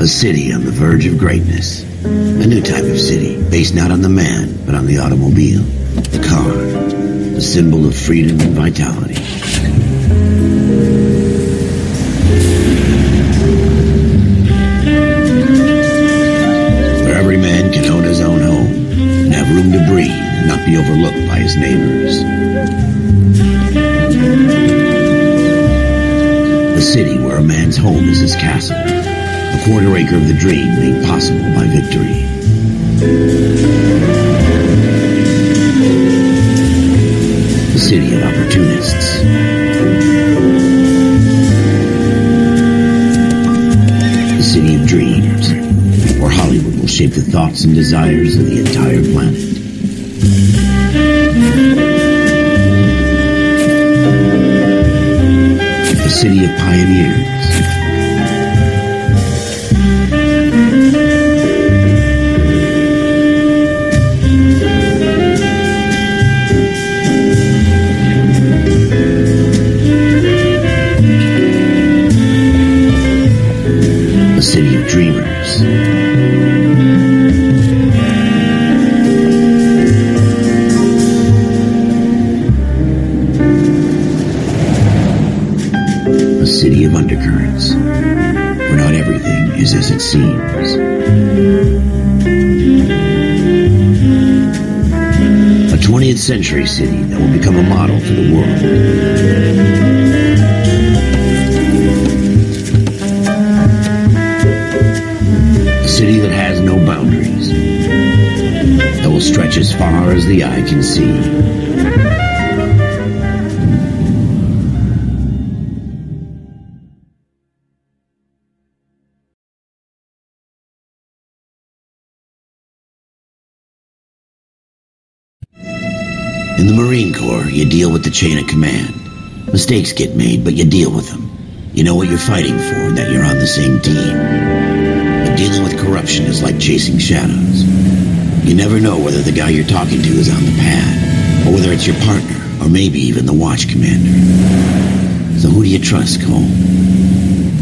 city on the verge of greatness. A new type of city, based not on the man, but on the automobile. The car, the symbol of freedom and vitality. Where every man can own his own home, and have room to breathe, and not be overlooked by his neighbors. The city where a man's home is his castle. A quarter acre of the dream made possible by victory. The city of opportunists. The city of dreams, where Hollywood will shape the thoughts and desires of the entire planet. The city of pioneers. The city of dreamers. A city of undercurrents, where not everything is as it seems. A 20th century city that will become a model for the world. A city that has no boundaries, that will stretch as far as the eye can see. In the Marine Corps, you deal with the chain of command. Mistakes get made, but you deal with them. You know what you're fighting for and that you're on the same team. But dealing with corruption is like chasing shadows. You never know whether the guy you're talking to is on the pad, or whether it's your partner, or maybe even the watch commander. So who do you trust, Cole?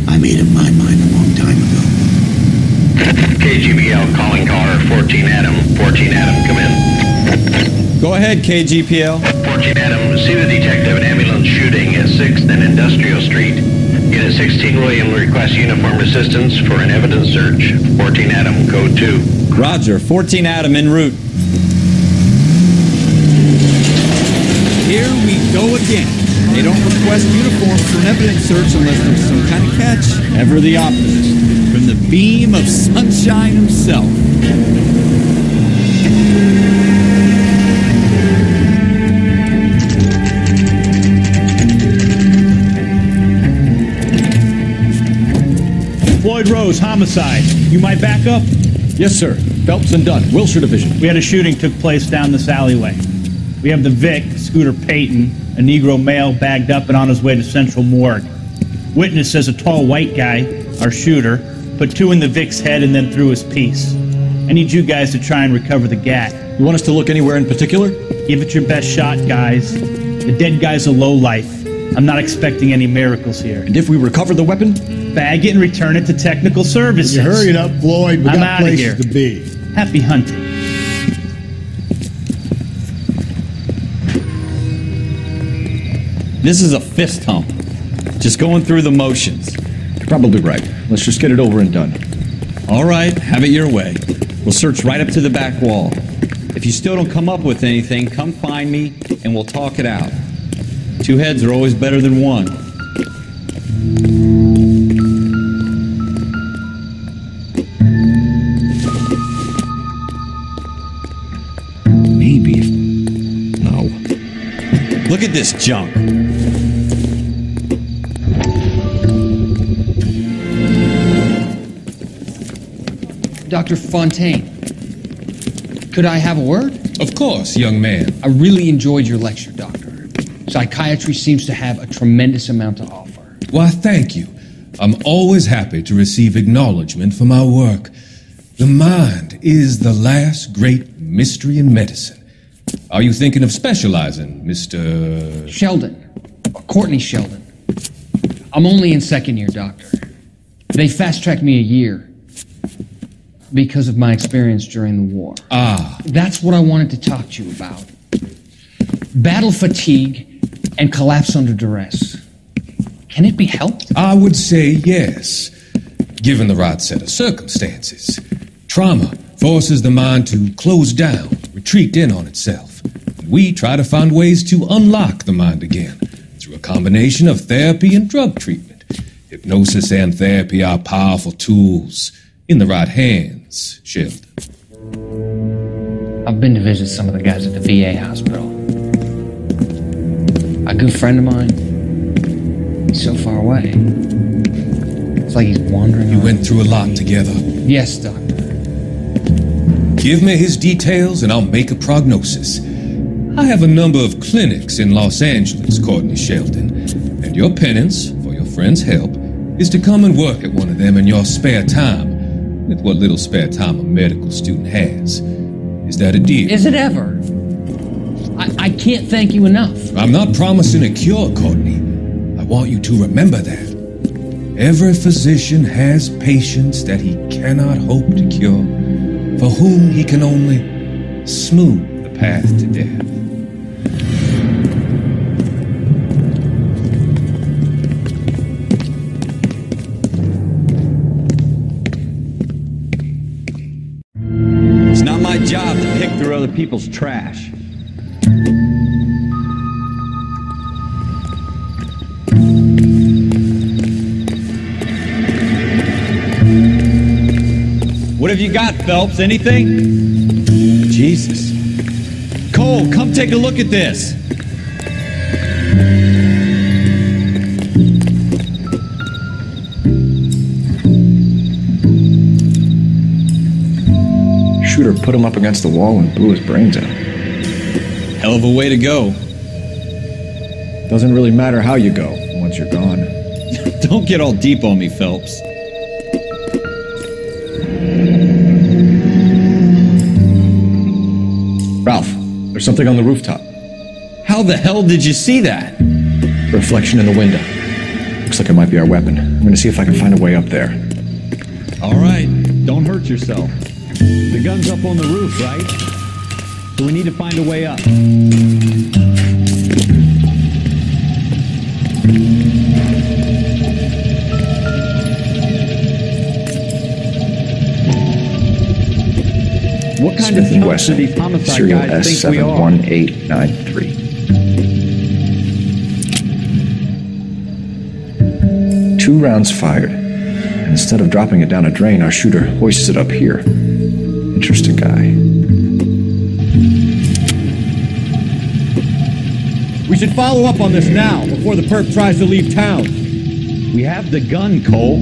I made up my mind a long time ago. KGBL calling caller 14 Adam. 14 Adam, come in. Go ahead, KGPL. 14 Adam, see the detective, an ambulance shooting at 6th and Industrial Street. Unit 16 William requests uniformed assistance for an evidence search. 14 Adam, code 2. Roger, 14 Adam en route. Here we go again. They don't request uniforms for an evidence search unless there's some kind of catch. Ever the opposite. From the beam of sunshine himself. Floyd Rose, homicide. You might back up? Yes, sir. Phelpsem Dunn, Wilshire Division. We had a shooting took place down this alleyway. We have the Vic, Scooter Payton, a Negro male bagged up and on his way to Central Morgue. Witness says a tall white guy, our shooter, put 2 in the Vic's head and then threw his piece. I need you guys to try and recover the gat. You want us to look anywhere in particular? Give it your best shot, guys. The dead guy's a lowlife. I'm not expecting any miracles here. And if we recover the weapon? Bag it and return it to technical services. You hurry it up, Floyd. We I'm got outta places here. to be. Happy hunting. This is a fist hump. Just going through the motions. You're probably right. Let's just get it over and done. All right, have it your way. We'll search right up to the back wall. If you still don't come up with anything, come find me and we'll talk it out. 2 heads are always better than 1. Maybe. No. Look at this junk. Dr. Fontaine, could I have a word? Of course, young man. I really enjoyed your lecture, Doctor. Psychiatry seems to have a tremendous amount to offer. Why, thank you. I'm always happy to receive acknowledgement for my work. The mind is the last great mystery in medicine. Are you thinking of specializing, Mr. Sheldon. Courtney Sheldon. I'm only in 2nd year, Doctor. They fast-tracked me a year. Because of my experience during the war. Ah, That's what I wanted to talk to you about. Battle fatigue and collapse under duress. Can it be helped? I would say yes, given the right set of circumstances. Trauma forces the mind to close down, retreat in on itself. We try to find ways to unlock the mind again through a combination of therapy and drug treatment. Hypnosis and therapy are powerful tools in the right hands, Sheldon. I've been to visit some of the guys at the VA hospital. A good friend of mine, he's so far away. It's like he's wandering You around. went through a lot together. Yes, Doctor. Give me his details and I'll make a prognosis. I have a number of clinics in Los Angeles, Courtney Sheldon, and your penance, for your friend's help, is to come and work at one of them in your spare time, with what little spare time a medical student has. Is that a deal? Is it ever? I can't thank you enough. I'm not promising a cure, Courtney. I want you to remember that. Every physician has patients that he cannot hope to cure, for whom he can only smooth the path to death. It's not my job to pick through other people's trash. What have you got, Phelps? Anything? Jesus. Cole, come take a look at this. Shooter put him up against the wall and blew his brains out. Hell of a way to go. Doesn't really matter how you go once you're gone. Don't get all deep on me, Phelps. Ralph, there's something on the rooftop. How the hell did you see that? Reflection in the window. Looks like it might be our weapon. I'm gonna see if I can find a way up there. All right, don't hurt yourself. The gun's up on the roof, right? So we need to find a way up. What kind of thugs do these homicide Serial guys think we are? S71893. 2 rounds fired. And instead of dropping it down a drain, our shooter hoists it up here. Interesting guy. We should follow up on this now, before the perp tries to leave town. We have the gun, Cole.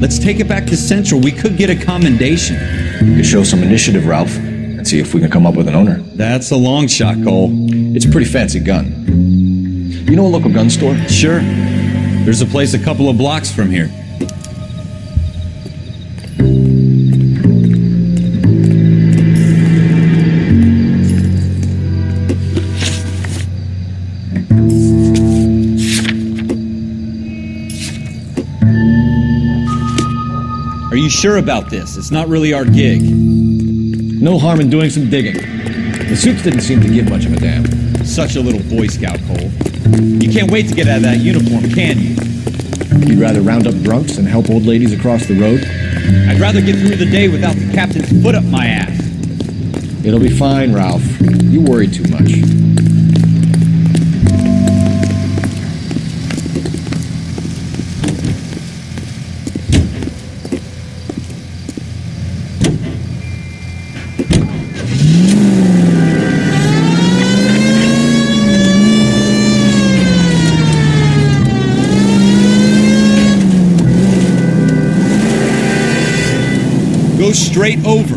Let's take it back to Central. We could get a commendation. We could show some initiative, Ralph, and see if we can come up with an owner. That's a long shot, Cole. It's a pretty fancy gun. You know a local gun store? Sure. There's a place a couple of blocks from here. Are you sure about this? It's not really our gig. No harm in doing some digging. The suits didn't seem to give much of a damn. Such a little Boy Scout, Cole. You can't wait to get out of that uniform, can you? You'd rather round up drunks and help old ladies across the road? I'd rather get through the day without the captain's foot up my ass. It'll be fine, Ralph. You worry too much. Go straight over.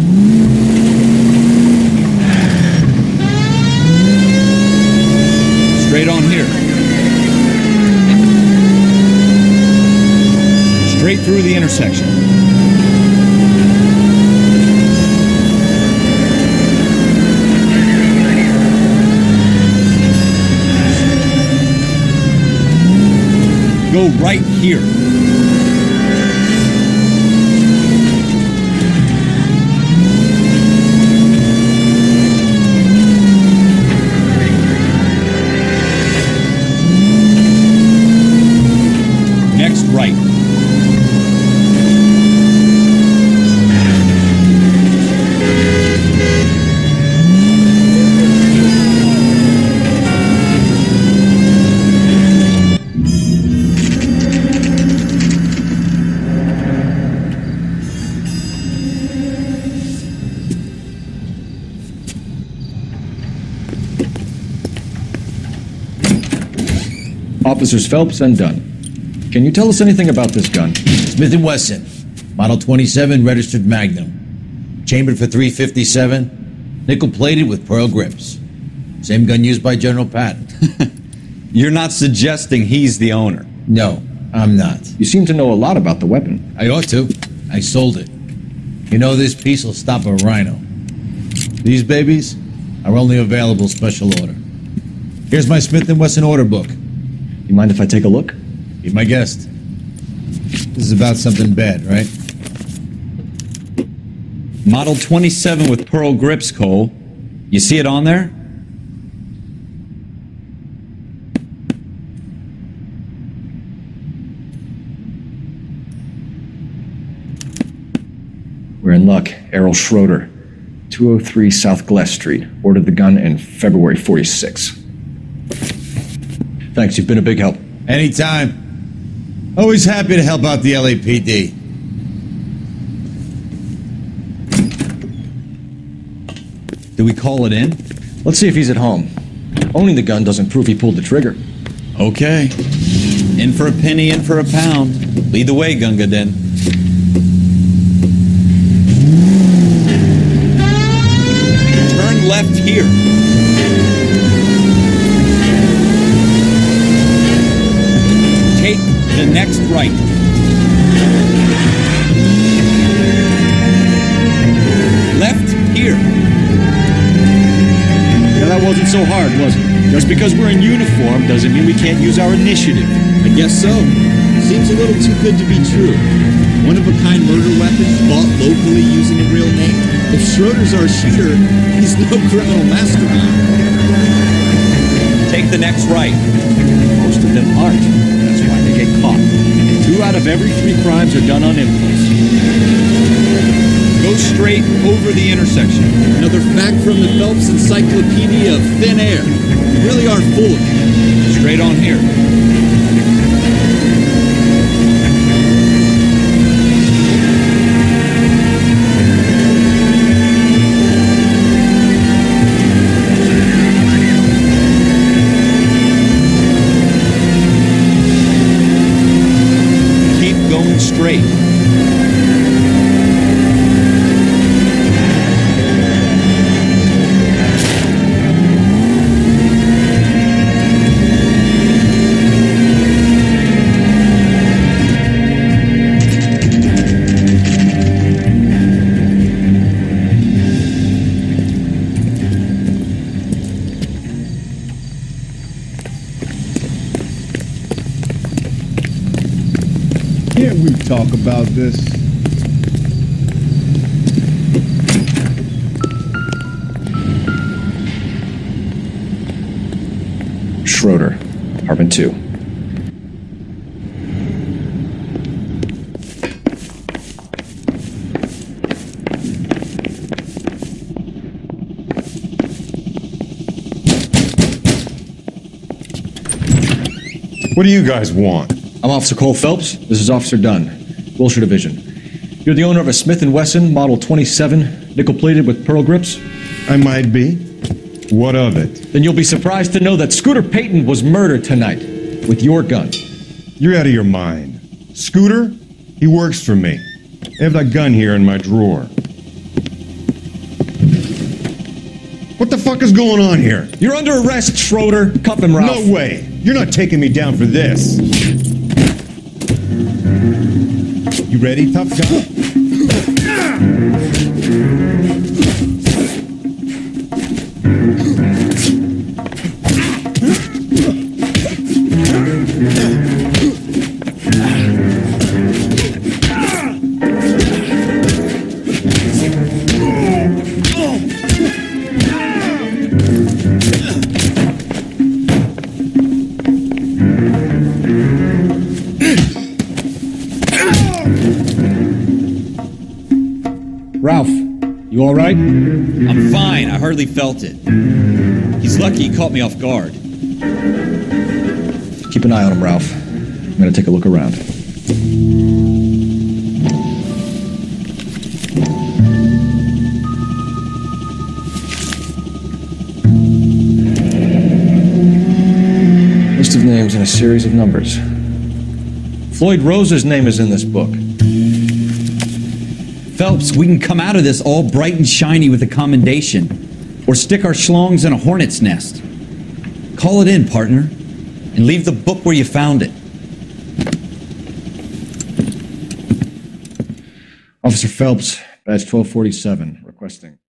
Straight on here. Straight through the intersection. Go right here. Officers Phelps and Dunn. Can you tell us anything about this gun? Smith & Wesson, Model 27, registered Magnum. Chambered for .357, nickel-plated with pearl grips. Same gun used by General Patton. You're not suggesting he's the owner? No, I'm not. You seem to know a lot about the weapon. I ought to. I sold it. You know, this piece will stop a rhino. These babies are only available special order. Here's my Smith & Wesson order book. You mind if I take a look? Be my guest. This is about something bad, right? Model 27 with pearl grips, Cole. You see it on there? We're in luck. Errol Schroeder, 203 South Glass Street. Ordered the gun in February '46. Thanks, you've been a big help. Anytime. Always happy to help out the LAPD. Do we call it in? Let's see if he's at home. Owning the gun doesn't prove he pulled the trigger. Okay. In for a penny, in for a pound. Lead the way, Gunga Den. Turn left here. Take the next right. Left here. Now that wasn't so hard, was it? Just because we're in uniform doesn't mean we can't use our initiative. I guess so. Seems a little too good to be true. One-of-a-kind murder weapon bought locally using a real name. If Schroeder's our shooter, he's no criminal mastermind. Take the next right. Most of them aren't. That's why they get caught. 2 out of every 3 crimes are done on impulse. Go straight over the intersection. Another fact from the Phelps Encyclopedia of Thin Air. You really are full of it. Straight on here. Keep going straight. Can't we talk about this? Schroeder, apartment 2. What do you guys want? I'm Officer Cole Phelps. This is Officer Dunn, Wilshire Division. You're the owner of a Smith & Wesson Model 27, nickel-plated with pearl grips? I might be. What of it? Then you'll be surprised to know that Scooter Payton was murdered tonight with your gun. You're out of your mind. Scooter? He works for me. I have that gun here in my drawer. What the fuck is going on here? You're under arrest, Schroeder. Cuff him, Ralph. No way! You're not taking me down for this. You ready, tough guy? Ralph, you all right? I'm fine. I hardly felt it. He's lucky he caught me off guard. Keep an eye on him, Ralph. I'm gonna take a look around. List of names and a series of numbers. Floyd Rose's name is in this book. Phelps, we can come out of this all bright and shiny with a commendation, or stick our schlongs in a hornet's nest. Call it in, partner, and leave the book where you found it. Officer Phelps, badge 1247, requesting.